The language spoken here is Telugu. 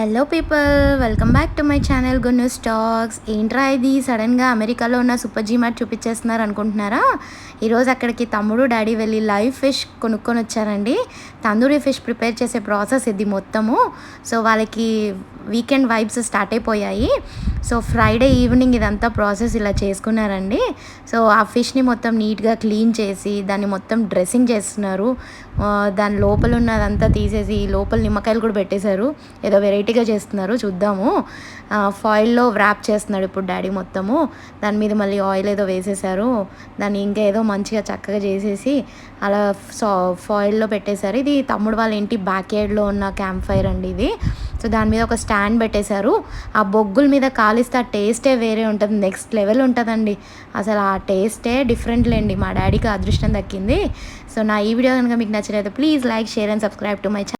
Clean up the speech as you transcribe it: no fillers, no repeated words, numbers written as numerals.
Hello people, welcome back to my channel good news talks. ఏంట్రా ఇది సడన్గా అమెరికాలో ఉన్న సూపర్ జీ మార్ట్ చూపించేస్తున్నారు అనుకుంటున్నారా? ఈరోజు అక్కడికి తమ్ముడు డాడీ వెళ్ళి లైవ్ ఫిష్ కొనుక్కొని వచ్చారండి. తందూరి ఫిష్ ప్రిపేర్ చేసే ప్రాసెస్ ఇది మొత్తము. సో వాళ్ళకి వీకెండ్ వైబ్స్ స్టార్ట్ అయిపోయాయి. సో ఫ్రైడే ఈవినింగ్ ఇదంతా ప్రాసెస్ ఇలా చేసుకున్నారండి. సో ఆ ఫిష్ని మొత్తం నీట్గా క్లీన్ చేసి దాన్ని మొత్తం డ్రెస్సింగ్ చేస్తున్నారు. దాని లోపల ఉన్నదంతా తీసేసి లోపల నిమ్మకాయలు కూడా పెట్టేశారు. ఏదో వెరైటీగా చేస్తున్నారు, చూద్దాము. ఫాయిల్లో వ్రాప్ చేస్తున్నాడు ఇప్పుడు డాడీ మొత్తము. దాని మీద మళ్ళీ ఆయిల్ ఏదో వేసేసారు. దాన్ని ఇంకా ఏదో మంచిగా చక్కగా చేసేసి అలా ఫాయిల్లో పెట్టేశారు. ఇది తమ్ముడు వాళ్ళ ఇంటి బ్యాక్ యార్డ్లో ఉన్న క్యాంప్ ఫైర్ అండి ఇది. సో దాని మీద ఒక స్టాండ్ పెట్టేశారు. ఆ బొగ్గుల మీద కాలిస్తే ఆ టేస్టే వేరే ఉంటుంది, నెక్స్ట్ లెవెల్ ఉంటుందండి. అసలు ఆ టేస్టే డిఫరెంట్ లేండి. మా డాడీకి అదృష్టం దక్కింది. సో నా ఈ వీడియో కనుక మీకు నచ్చినట్లయితే please like, share and subscribe to my channel.